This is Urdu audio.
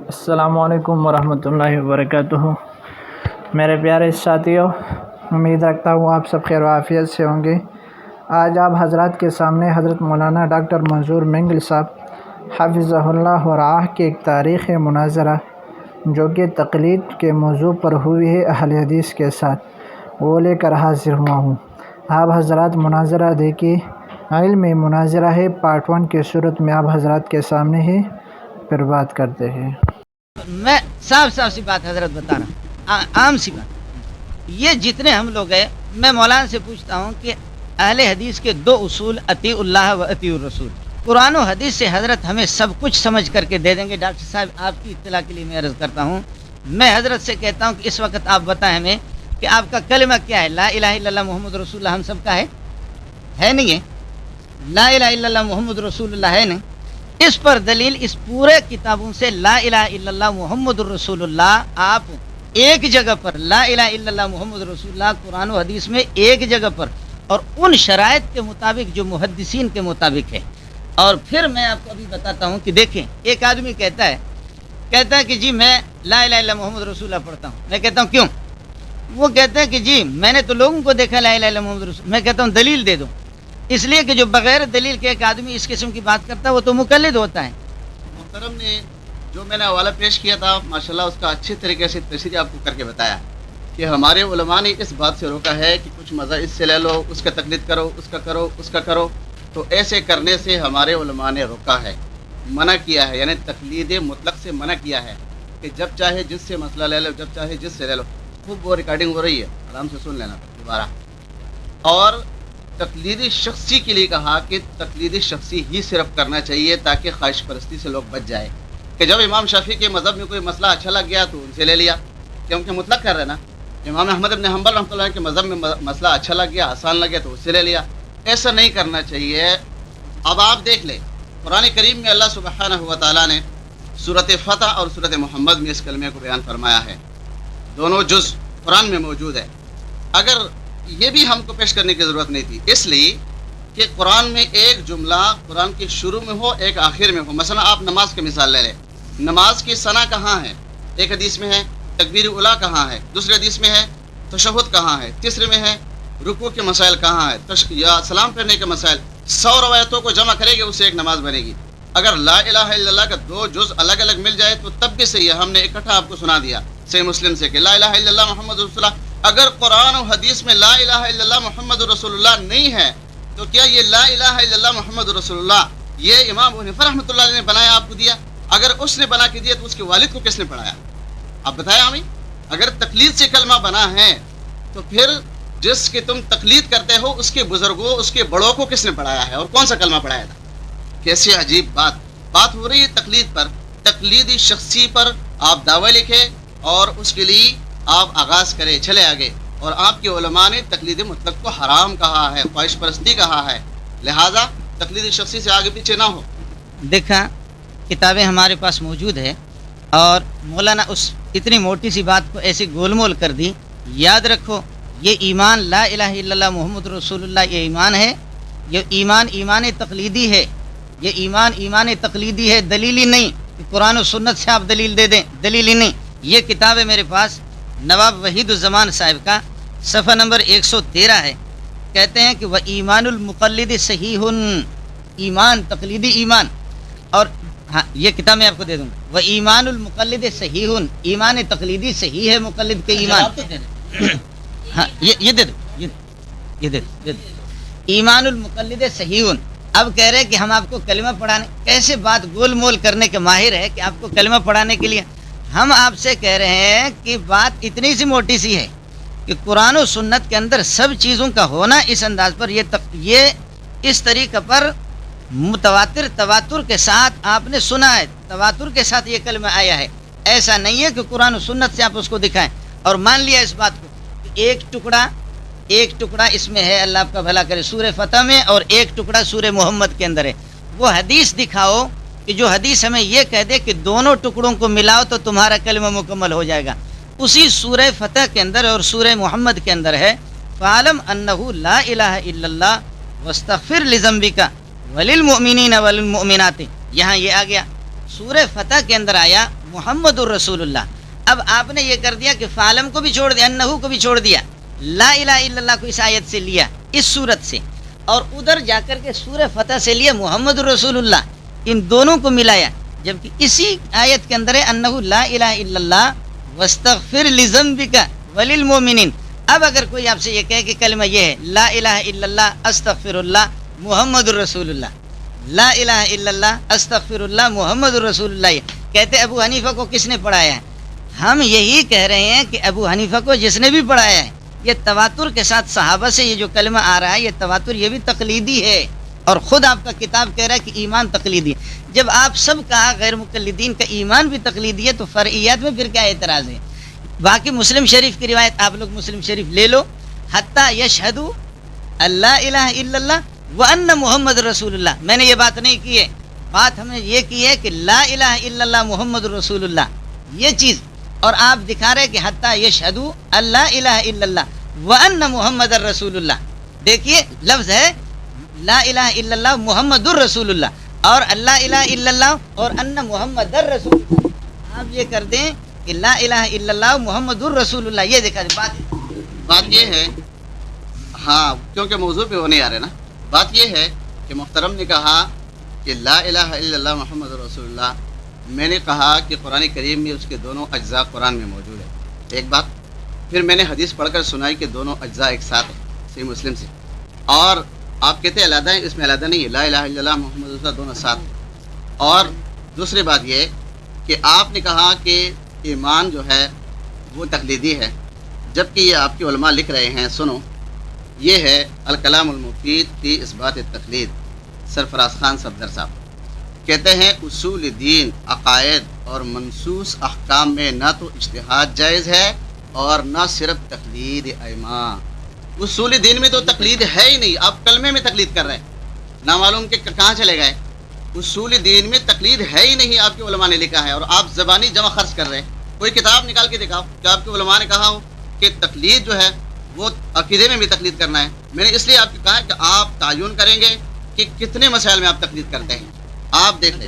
السلام علیکم ورحمۃ اللہ وبرکاتہ۔ میرے پیارے ساتھیوں، امید رکھتا ہوں آپ سب خیر و عافیت سے ہوں گے۔ آج آپ حضرات کے سامنے حضرت مولانا ڈاکٹر منظور مینگل صاحب حفظہ اللہ ورعاہ کی ایک تاریخ مناظرہ جو کہ تقلید کے موضوع پر ہوئی ہے اہل حدیث کے ساتھ، وہ لے کر حاضر ہوا ہوں۔ آپ حضرات مناظرہ دیکھیے، علم مناظرہ ہے، پارٹ 1 کی صورت میں آپ حضرات کے سامنے ہے، پھر بات کرتے ہیں۔ میں صاف سی بات حضرت بتا رہا ہوں، عام سی بات۔ یہ جتنے ہم لوگ ہیں، میں مولانا سے پوچھتا ہوں کہ اہل حدیث کے 2 اصول اطیع اللہ و اطیع الرسول، قرآن و حدیث سے حضرت ہمیں سب کچھ سمجھ کر کے دے دیں گے۔ ڈاکٹر صاحب، آپ کی اطلاع کے لیے میں عرض کرتا ہوں، میں حضرت سے کہتا ہوں کہ اس وقت آپ بتائیں ہمیں کہ آپ کا کلمہ کیا ہے؟ لا الہ الا اللہ محمد رسول اللہ ہم سب کا ہے نہیں ہے؟ لا الہ الا اللہ محمد رسول اللہ ہے نہیں؟ اس پر دلیل اس پورے کتابوں سے لا الہ الا اللہ محمد الرسول اللہ، آپ ایک جگہ پر لا الہ الا اللہ محمد رسول اللہ قرآن و حدیث میں ایک جگہ پر اور ان شرائط کے مطابق جو محدثین کے مطابق ہے۔ اور پھر میں آپ کو ابھی بتاتا ہوں کہ دیکھیں، ایک آدمی کہتا ہے کہ جی میں لا الہ الا محمد رسول اللہ پڑھتا ہوں۔ میں کہتا ہوں کیوں؟ وہ کہتا ہے کہ جی میں نے تو لوگوں کو دیکھا لا الہ الا محمد رسول۔ میں کہتا ہوں دلیل دے دو، اس لیے کہ جو بغیر دلیل کے ایک آدمی اس قسم کی بات کرتا ہے وہ تو مقلد ہوتا ہے۔ محترم نے جو میں نے حوالہ پیش کیا تھا، ماشاءاللہ اس کا اچھے طریقے سے تشریح آپ کو کر کے بتایا کہ ہمارے علماء نے اس بات سے روکا ہے کہ کچھ مذہب اس سے لے لو، اس کا تقلید کرو، اس کا کرو، اس کا کرو۔ تو ایسے کرنے سے ہمارے علماء نے روکا ہے، منع کیا ہے، یعنی تقلید مطلق سے منع کیا ہے کہ جب چاہے جس سے مسئلہ لے لو، جب چاہے جس سے لے لو۔ خوب وہ ریکارڈنگ ہو رہی ہے، آرام سے سن لینا دوبارہ۔ اور تقلیدی شخصی کے لیے کہا کہ تقلیدی شخصی ہی صرف کرنا چاہیے تاکہ خواہش پرستی سے لوگ بچ جائے، کہ جب امام شافعی کے مذہب میں کوئی مسئلہ اچھا لگ گیا تو ان سے لے لیا، کیونکہ مطلق کر رہے ہیں نا۔ امام احمد بن حنبل رحمۃ اللہ کے مذہب میں مسئلہ اچھا لگ گیا، آسان لگ گیا تو اس سے لے لیا۔ ایسا نہیں کرنا چاہیے۔ اب آپ دیکھ لیں، قرآن کریم میں اللہ سبحانہ و تعالیٰ نے سورۃ فتح اور سورۃ محمد میں اس کلمے کو بیان فرمایا ہے، دونوں جز قرآن میں موجود ہے۔ اگر یہ بھی ہم کو پیش کرنے کی ضرورت نہیں تھی، اس لیے کہ قرآن میں ایک جملہ قرآن کے شروع میں ہو، ایک آخر میں ہو۔ مثلا آپ نماز کی مثال لے لیں، نماز کی ثنا کہاں ہے؟ ایک حدیث میں ہے تکبیر اولیٰ کہاں ہے، دوسرے حدیث میں ہے تشہد کہاں ہے، تیسرے میں ہے رکوع کے مسائل کہاں ہے، یا سلام پھیرنے کے مسائل۔ 100 روایتوں کو جمع کرے گی، اس سے ایک نماز بنے گی۔ اگر لا الہ الا اللہ کا 2 جز الگ الگ مل جائے تو تب بھی صحیح ہے۔ ہم نے اکٹھا آپ کو سنا دیا صحیح مسلم سے کہ لا الہ الا اللہ محمد رسول اللہ۔ اگر قرآن و حدیث میں لا الہ الا اللہ محمد رسول اللہ نہیں ہے تو کیا یہ لا الہ الا اللہ محمد رسول اللہ یہ امام ابو حنیفہ رحمۃ اللہ علیہ نے بنایا، آپ کو دیا؟ اگر اس نے بنا کے دیا تو اس کے والد کو کس نے پڑھایا؟ آپ بتایا ہمیں۔ اگر تقلید سے کلمہ بنا ہے تو پھر جس کی تم تقلید کرتے ہو اس کے بزرگوں، اس کے بڑوں کو کس نے پڑھایا ہے اور کون سا کلمہ پڑھایا تھا؟ کیسی عجیب بات ہو رہی ہے تقلید پر، تقلیدی شخصی پر آپ دعوی لکھے اور اس کے لیے آپ آغاز کرے، چلے آگے۔ اور آپ کے علماء نے تقلید مطلق کو حرام کہا ہے، خواہش پرستی کہا ہے، لہذا تقلید شخصی سے آگے پیچھے نہ ہو۔ دیکھا کتابیں ہمارے پاس موجود ہے، اور مولانا اس اتنی موٹی سی بات کو ایسے گول مول کر دی۔ یاد رکھو، یہ ایمان لا الہ الا اللہ محمد رسول اللہ یہ ایمان ہے، یہ ایمان تقلیدی ہے، یہ ایمان تقلیدی ہے، دلیلی نہیں کہ قرآن و سنت سے آپ دلیل دے دیں، دلیلی نہیں۔ یہ کتاب ہے میرے پاس، نواب وحید الزمان صاحب کا، صفحہ نمبر 113 ہے۔ کہتے ہیں کہ وہ ایمان المقلد صحیح، ایمان تقلیدی ایمان، اور ہاں یہ کتاب میں آپ کو دے دوں گا، وہ ایمان المقلد صحیح، ایمان تقلیدی صحیح ہے مقلد کے ایمان۔ ہاں یہ دے دو، ایمان المقلد صحیح۔ اب کہہ رہے کہ ہم آپ کو کلمہ پڑھانے، کیسے بات گول مول کرنے کے ماہر ہے کہ آپ کو کلمہ پڑھانے کے لیے ہم آپ سے کہہ رہے ہیں کہ بات اتنی سی موٹی سی ہے کہ قرآن و سنت کے اندر سب چیزوں کا ہونا اس انداز پر، یہ اس طریقے پر متواتر تواتر کے ساتھ آپ نے سنا ہے، تواتر کے ساتھ یہ کلمہ آیا ہے۔ ایسا نہیں ہے کہ قرآن و سنت سے آپ اس کو دکھائیں اور مان لیا اس بات کو کہ ایک ٹکڑا اس میں ہے، اللہ آپ کا بھلا کرے، سورہ فتح میں، اور ایک ٹکڑا سورہ محمد کے اندر ہے۔ وہ حدیث دکھاؤ کہ جو حدیث ہمیں یہ کہہ دے کہ دونوں ٹکڑوں کو ملاؤ تو تمہارا کلمہ مکمل ہو جائے گا۔ اسی سورہ فتح کے اندر اور سورہ محمد کے اندر ہے فَعَلَمْ أَنَّهُ لَا إِلَهَ إِلَّا اللَّهُ وَاسْتَغْفِرْ لِذَنبِكَ وَلِلْمُؤْمِنِينَ وَلِلْمُؤْمِنَاتِ۔ یہاں یہ آ گیا، سورہ فتح کے اندر آیا محمد الرسول اللہ. اب آپ نے یہ کر دیا کہ فعلم کو بھی چھوڑ دیا, انہو کو بھی چھوڑ دیا, لا الہ الا اللہ کو اس آیت سے لیا, اس صورت سے, اور ادھر جا کر کے سورہ فتح سے لیا محمد الرسول اللہ, ان دونوں کو ملایا, جبکہ اسی آیت کے اندر ہے انہو لا الہ الا اللہ واستغفر لذنبک وللمؤمنین. اب اگر کوئی آپ سے یہ کہے کہ کلمہ یہ ہے لا الہ الا اللہ استغفر اللہ محمد الرسول اللہ, لا الہ الا اللہ استغفر اللہ محمد الرسول اللہ, کہتے ابو حنیفہ کو کس نے پڑھایا ہے؟ ہم یہی کہہ رہے ہیں کہ ابو حنیفہ کو جس نے بھی پڑھایا ہے, یہ تواتر کے ساتھ صحابہ سے یہ جو کلمہ آ رہا ہے یہ تواتر, یہ بھی تقلیدی ہے, اور خود آپ کا کتاب کہہ رہا ہے کہ ایمان تقلیدی ہے. جب آپ سب کہا غیر مقلدین کا ایمان بھی تقلیدی ہے تو فرعیات میں پھر کیا اعتراض ہے؟ باقی مسلم شریف کی روایت آپ لوگ مسلم شریف لے لو, حتیٰ یشہدو اللہ الہ الا اللہ وان محمد رسول اللہ. میں نے یہ بات نہیں کی ہے, بات ہم نے یہ کی ہے کہ لا الہ الا اللہ محمد رسول اللہ یہ چیز, اور آپ دکھا رہے کہ حتیٰ یشہدو اللہ الہ الا اللہ وان محمد رسول اللہ. دیکھیے لفظ ہے لا الہ الا اللہ محمد الرسول اللہ, اور اللہ الہ الا اللہ اور ان محمد الرسول اللہ. آپ یہ کر دیں کہ لا الہ الا اللہ محمد الرسول اللہ, یہ دیکھا بات یہ ہے, ہاں کیونکہ موضوع پہ وہ نہیں آ رہے نا. بات یہ ہے کہ محترم نے کہا کہ لا الہ الا اللہ محمد رسول اللہ, میں نے کہا کہ قرآن کریم میں اس کے دونوں اجزاء قرآن میں موجود ہے, ایک بات. پھر میں نے حدیث پڑھ کر سنائی کہ دونوں اجزاء ایک ساتھ ہیں صحیح مسلم سے, اور آپ کہتے ہیں علیحدہ ہیں, اس میں علیحدہ نہیں ہے, لا الہ الا اللہ محمد رسول اللہ دونوں ساتھ ہیں. اور دوسری بات یہ کہ آپ نے کہا کہ ایمان جو ہے وہ تقلیدی ہے, جبکہ یہ آپ کے علماء لکھ رہے ہیں, سنو, یہ ہے الکلام المفید فی اثبات التقلید, سرفراز خان صفدر صاحب کہتے ہیں اصول دین, عقائد اور منصوص احکام میں نہ تو اجتہاد جائز ہے اور نہ صرف تقلید ائمہ. اصول دین میں تو تقلید ہے ہی نہیں, آپ کلمے میں تقلید کر رہے ہیں, نہ معلوم کہ کہاں چلے گئے. اصول دین میں تقلید ہے ہی نہیں, آپ کے علماء نے لکھا ہے, اور آپ زبانی جمع خرچ کر رہے ہیں. کوئی کتاب نکال کے دکھاؤ کہ آپ کے علماء نے کہا ہو کہ تقلید جو ہے وہ عقیدے میں بھی تقلید کرنا ہے. میں نے اس لیے آپ کو کہا کہ آپ تعین کریں گے کہ کتنے مسائل میں آپ تقلید کرتے ہیں. آپ دیکھ لیں.